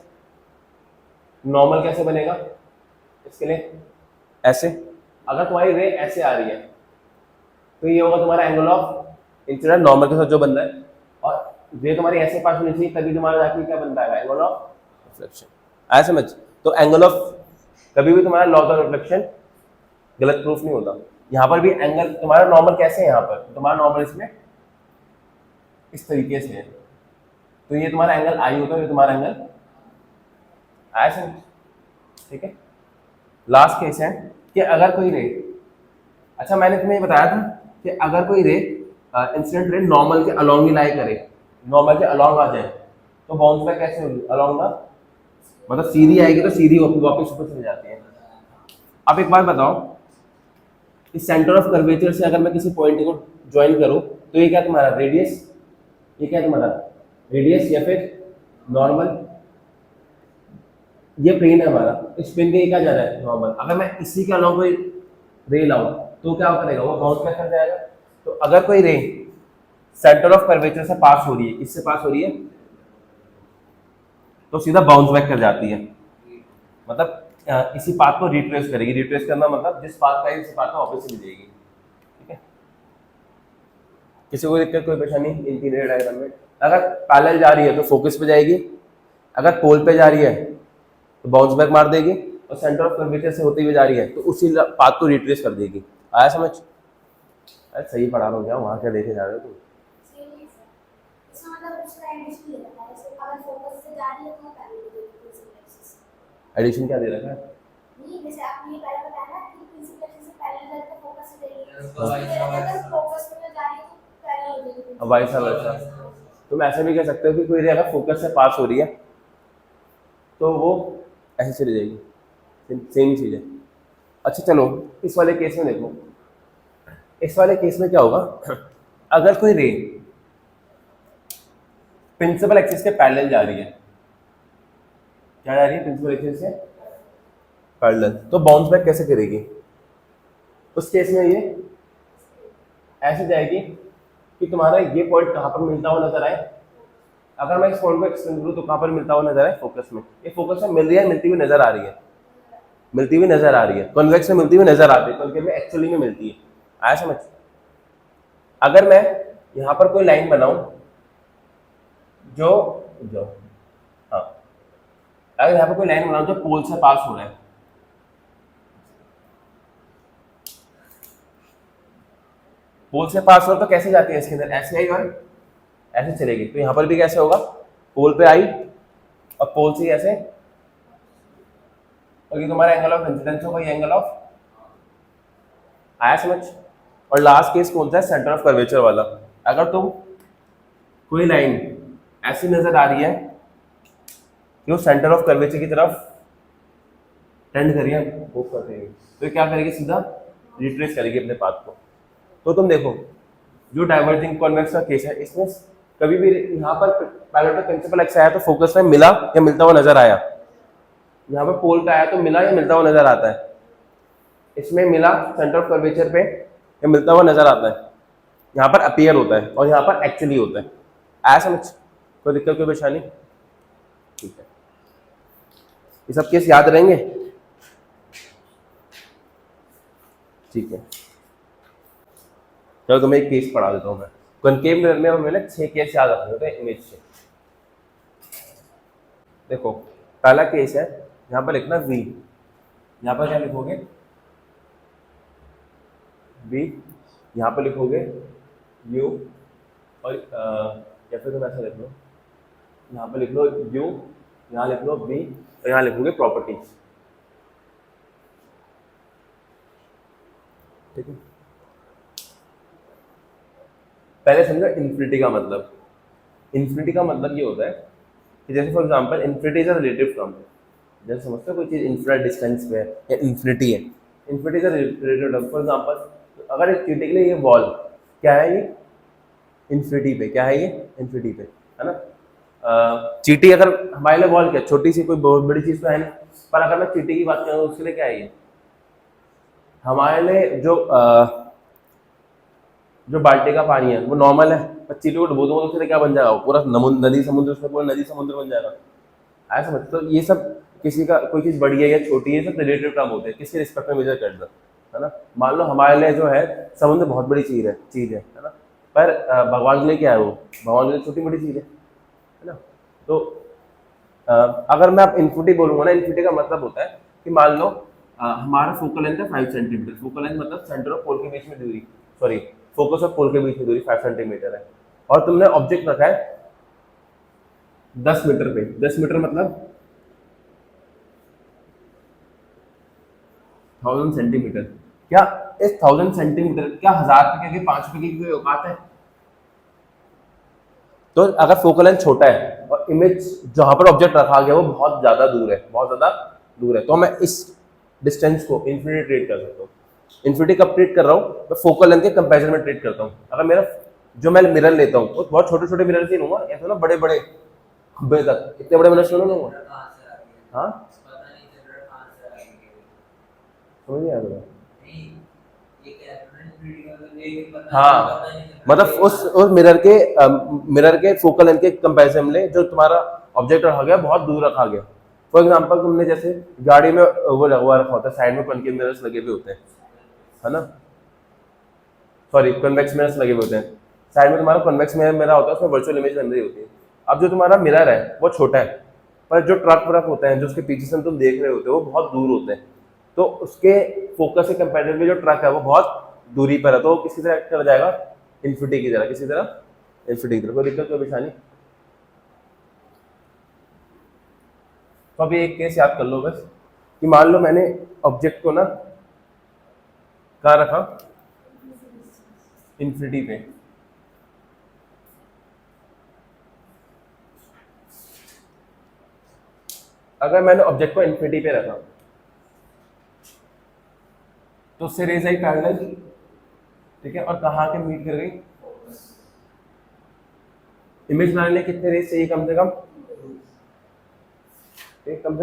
नॉर्मल कैसे बनेगा, इसके लिए ऐसे, अगर तुम्हारी रे ऐसे आ रही है तो ये होगा तुम्हारा एंगल ऑफ इंसिडेंट नॉर्मल के साथ जो बन रहा है, और रे तुम्हारी ऐसे पास होनी चाहिए, तभी तुम्हारा जाके क्या बनता है एंगल ऑफ रिफ्लेक्शन, आया समझ। तो एंगल ऑफ, कभी भी तुम्हारा लॉ ऑफ रिफ्लेक्शन गलत प्रूफ नहीं होता। यहाँ पर भी एंगल तुम्हारा नॉर्मल कैसे है, यहाँ पर तुम्हारा नॉर्मल इसमें इस तरीके से है, तो ये तुम्हारा एंगल आई होता है, ये तुम्हारा एंगल आया समझ, ठीक है। लास्ट केस है कि अगर कोई रे, अच्छा मैंने तुम्हें बताया था कि अगर कोई रे इंसिडेंट रे नॉर्मल के अलोंग ही लाई करे, नॉर्मल के अलोंग आ जाए, तो बाउंस बैक कैसे होगी, अलोंग द, मतलब सीधी आएगी तो सीधी वापस ऊपर चली जाती है। अब एक बात बताओ, इस सेंटर ऑफ कर्वेचर से अगर मैं किसी पॉइंट को ज्वाइन करूं तो ये क्या तुम्हारा रेडियस, ये क्या तुम्हारा रेडियस या फिर नॉर्मल, ये प्लेन है हमारा, इस प्लेन के क्या जा रहा है नॉर्मल, अगर मैं इसी के अलावा कोई रे लाऊं तो क्या करेगा, वो बाउंस बैक कर जाएगा। तो अगर कोई रे सेंटर ऑफ कर्वेचर से पास हो रही है, इससे पास हो रही है, तो सीधा बाउंस बैक कर जाती है, मतलब इसी पाथ को रिट्रेस करेगी, रिट्रेस करना मतलब जिस पाथ का है इसी पाथ में वापस चली जाएगी, ठीक है। किसी को दिक्कत कोई परेशानी इंटीरियर डायग्राम में, अगर पैरेलल जा रही है तो फोकस पे जाएगी, अगर पोल पे जा रही है तो बाउंस बैक मार देगी, और सेंटर ऑफ कर्वेचर से होती हुई जा रही है तो उसी पाथ को रिट्रेस कर देगी। आया समझ, अरे सही पढ़ा रहा हूँ क्या, वहाँ क्या देखे जा रहे हो तुम, एडिशन क्या दे रखा है, नहीं जैसे आपने ये पहले बताया ना कि प्रिंसिपल एक्सिस से पैरेलल जाके फोकस से जाएगी, अगर फोकस में जा रही है तो पैरेलल हो जाएगी। अब वैसा वैसा तुम ऐसा भी कह सकते हो कि कोई रे अगर फोकस से पास हो रही है तो वो ऐसे चली जाएगी, सेम चीज़ है। अच्छा चलो इस वाले केस में देखो, इस वाले केस में क्या होगा, अगर कोई रे प्रिंसिपल एक्सिस के पैरेलल जा रही है, क्या जा रही है प्रिंसिपल एक्सिस से पैरेलल, तो बाउंस बैक कैसे करेगी, उस केस में ये ऐसे जाएगी कि तुम्हारा ये पॉइंट कहाँ पर मिलता हुआ नजर आए, अगर मैं इस पॉइंट को एक्सटेंड करूँ तो कहाँ पर मिलता हुआ नजर आए, फोकस में, ये फोकस में मिल रही है, मिलती हुई नजर आ रही है, मिलती हुई नजर आ रही है, कॉन्वेक्स में मिलती हुई नजर आती है, कॉन्केव में एक्चुअली में मिलती है। आया समझ। अगर मैं यहाँ पर कोई लाइन बनाऊं जो जो हाँ, अगर यहाँ पर कोई लाइन बनाऊं जो पोल से पास हो रहा है, पोल से पास हो तो कैसे जाती है इसके अंदर, ऐसे आई और ऐसे चलेगी, तो यहाँ पर भी कैसे होगा, पोल पे आई और पोल से ऐसे, और ये तुम्हारा एंगल ऑफ इंसिडेंस होगा, ये एंगल ऑफ, आया समझ। और लास्ट केस कौन सा है, सेंटर ऑफ कर्वेचर वाला, अगर तुम कोई लाइन ऐसी नजर आ रही है कि वो सेंटर ऑफ कर्वेचर की तरफ टेंड कर रही है, मूव कर रही है, तो ये क्या करेगी, सीधा रिट्रेस करेगी अपने पाथ को। तो तुम देखो जो डाइवर्जिंग कॉन्वेक्स का केस है, इसमें कभी भी यहाँ पर पैरेलल प्रिंसिपल एक्स आया तो फोकस में मिला या मिलता हुआ नजर आया, यहाँ पर पोल का आया तो मिला या मिलता हुआ नजर आता है, इसमें मिला सेंटर ऑफ कर्वेचर पे या मिलता हुआ नजर आता है, यहाँ पर अपीयर होता है और यहाँ पर एक्चुअली होता है। आया समझ, कोई दिक्कत कोई परेशानी? ठीक है, ये सब केस याद रहेंगे? ठीक है, चलो तुम्हें एक केस पढ़ा देता हूँ मैं। कॉनकेव मिरर में मैंने 6 केस याद रखने होते हैं इमेज से। देखो पहला केस है, यहाँ पर लिखना v, यहाँ पर क्या लिखोगे v, यहाँ पर लिखोगे u, और या फिर तुम ऐसा लिख लो, यहाँ पर लिख लो u, यहाँ लिख लो v, और यहाँ लिखोगे प्रॉपर्टीज। ठीक है, पहले समझो इन्फिनिटी का मतलब। इन्फिनिटी का मतलब ये होता है कि जैसे for example infinity is a relative term, जैसे समझते हो कोई चीज इन्फिनिट डिस्टेंस पे है या इन्फिनिटी है, infinity is a relative term. For example अगर एक चीटी के लिए ये वॉल क्या है, ये इन्फिनिटी पे, क्या है ये इन्फिनिटी पे, है ना। चीटी अगर हमारे लिए वॉल क्या, छोटी सी कोई बहुत बड़ी चीज तो है नहीं, पर अगर मैं चीटी की बात करूँ उसके लिए क्या है, ये हमारे लिए जो बाल्टी का पानी है वो नॉर्मल है, पर चीटी को डुबो दूंगा तो उससे क्या बन जाएगा, वो पूरा नदी समुद्र, उसमें पूरा नदी समुद्र बन जाएगा। ऐसा समझ, तो ये सब किसी का कोई चीज बड़ी है या छोटी है, सब रिलेटिव टर्म होते हैं, किसके रिस्पेक्ट में मेजर कर दो, है ना। मान लो हमारे लिए जो है समुद्र बहुत बड़ी चीज है ना, पर भगवान के लिए क्या है, वो भगवान के लिए छोटी बड़ी चीज है ना। तो अगर मैं अब इन्फिनिटी बोलूंगा ना, इन्फिनिटी का मतलब होता है कि मान लो हमारा फोकल लेंथ है 5 सेंटीमीटर, फोकल लेंथ मतलब सेंटर ऑफ पोल के बीच में दूरी, सॉरी फोकस ऑफ पोल के बीच में दूरी 5 सेंटीमीटर है, और तुमने ऑब्जेक्ट रखा है 10 मीटर पे। 10 मीटर मतलब 1000 सेंटीमीटर। क्या इस 1000 सेंटीमीटर क्या 1000 रुपए की 5 रुपए की कोई औकात है? तो अगर फोकल लेंथ छोटा है और इमेज जहां पर ऑब्जेक्ट रखा गया वो बहुत ज्यादा दूर है, बहुत ज्यादा दूर है, तो मैं इस डिस्टेंस को इन्फिनिटी ट्रीट कर सकता हूँ। इन्फिनिटी कब ट्रीट कर रहा हूँ, मैं फोकल लेंथ के कंपैरिजन में ट्रीट करता हूँ। अगर मेरा जो मैं मिरर लेता हूँ वो बहुत छोटे छोटे मिरर से लूंगा, या तो ना बड़े बड़े खंबे तक, इतने बड़े मिरर से लूंगा। हाँ समझ नहीं आ रहा। हाँ मतलब उस मिरर के फोकल लेंथ के कंपैरिजन में जो तुम्हारा ऑब्जेक्ट रखा गया बहुत दूर रखा गया। फॉर एग्जांपल तुमने जैसे गाड़ी में वो लगवा रखा होता है, साइड में कॉनकेव मिरर्स लगे हुए होते हैं, है ना, सॉरी कन्वेक्स मिरर्स लगे हुए होते हैं, साइड में तुम्हारा कन्वेक्स मिरर होता है, उसमें वर्चुअल इमेज बन रही होती है। अब जो तुम्हारा मिरर है वो छोटा है, पर जो ट्रक व्रक होते हैं जो उसके पीछे से तुम देख रहे होते हो वो बहुत दूर होते हैं, तो उसके फोकस से कंपैरेटिवली जो ट्रक है वो बहुत दूरी पर है, तो किसी तरह चला जाएगा इन्फिनिटी की तरह, किसी तरह इन्फिनिटी की तरह। कोई दिक्कत कोई परेशानी? तो अभी एक केस याद कर लो बस, कि मान लो मैंने ऑब्जेक्ट को ना कहाँ रखा, इन्फिनिटी पे, अगर मैंने ऑब्जेक्ट को इन्फिनिटी पे रखा तो उससे रेज आई पैरेलल, ठीक है, और कहाँ के मीट कर गई, इमेज बनाने लिए कितने रेज चाहिए, कम से कम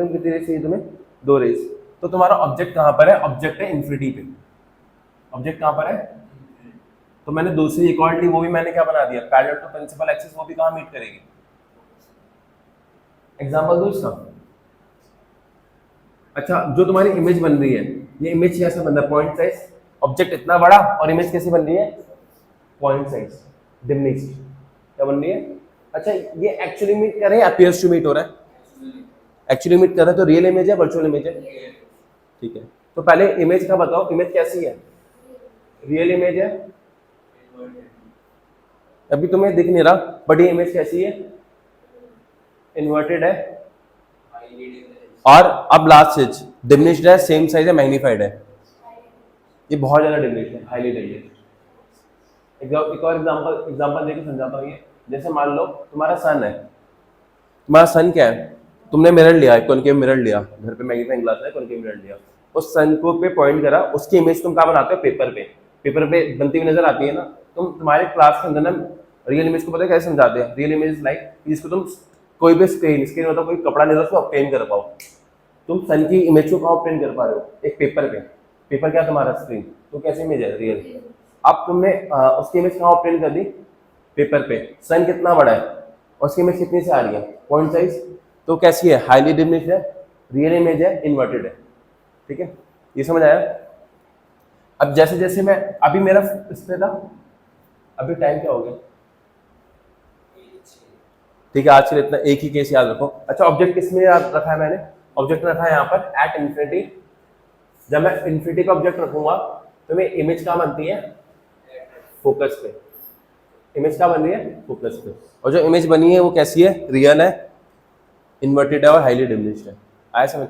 कितनी रेज चाहिए तुम्हें, 2 रेज। तो तुम्हारा ऑब्जेक्ट कहाँ पर है, ऑब्जेक्ट है इन्फिनिटी पे, ऑब्जेक्ट कहाँ पर है, तो मैंने दूसरी इक्वालिटी वो भी मैंने क्या बना दिया, पैरेलल टू प्रिंसिपल एक्सिस, वो भी कहाँ मीट करेगी। एग्जांपल दो इसका। अच्छा जो तुम्हारी इमेज बन रही है, ये इमेज कैसे बन रहा है, पॉइंट साइज, ऑब्जेक्ट इतना बड़ा और इमेज कैसी बन रही है, पॉइंट साइज डिमिनिश्ड, क्या बन रही है। अच्छा ये एक्चुअली मीट कर रहे हैं, अपीयर्स टू मीट हो रहा है, एक्चुअली मीट कर रहा है, तो रियल इमेज है वर्चुअल इमेज है, ठीक है। तो पहले इमेज का बताओ, इमेज कैसी है, रियल इमेज है, अभी तुम्हें दिख नहीं रहा, बट ये इमेज कैसी है, इन्वर्टेड है, और अब लास्ट चीज डिमिनिश्ड है, सेम साइज है, मैग्नीफाइड है, ये बहुत ज्यादा डिमिनिश्ड है, हाईली डिमिनिश्ड। एक और एग्जांपल देके समझाता हूँ ये, जैसे मान लो तुम्हारा सन है, तुम्हारा सन क्या है, तुमने मिरर लिया, कॉनकेव मिरर लिया, घर पे मैग्नीफाइंग ग्लास है, कॉनकेव मिरर लिया, उस सन को पे पॉइंट करा, उसकी इमेज तुम कहाँ बनाते हो? पेपर पे। पेपर पे बनती हुई नजर आती है ना। तुम्हारे क्लास के अंदर ना रियल इमेज को पता है कैसे समझाते हैं? रियल इमेज लाइक जिसको तुम कोई भी स्क्रीन मतलब कोई कपड़ा नहीं उसको ऑब्टेन कर पाओ। तुम सन की इमेज को कहाँ ऑब्टेन कर पा रहे हो? एक पेपर पे। पेपर क्या तुम्हारा? स्क्रीन। तो कैसे इमेज है? रियल। अब तुमने उसकी इमेज कहाँ ऑब्टेन कर दी? पेपर पे। सन कितना बड़ा है और उसकी इमेज कितनी से आ रही है? Point size. तो कैसी है? हाईली डिमिनिश्ड है, रियल इमेज है, इन्वर्टेड है। ठीक है, ये समझ आया? अब जैसे जैसे मैं अभी मेरा इस पे था, अभी टाइम क्या हो गया? ठीक है, आज के लिए इतना, एक ही केस याद रखो। अच्छा, ऑब्जेक्ट किस में याद रखा है मैंने? ऑब्जेक्ट रखा है यहाँ पर एट इंफिनिटी। जब मैं इंफिनिटी का ऑब्जेक्ट रखूंगा तो मेरी इमेज कहाँ बनती है? फोकस पे। इमेज क्या बन रही है? फोकस पे। और जो इमेज बनी है वो कैसी है? रियल है, इन्वर्टेड है और हाईली डिमिनिश्ड है। आया समझ?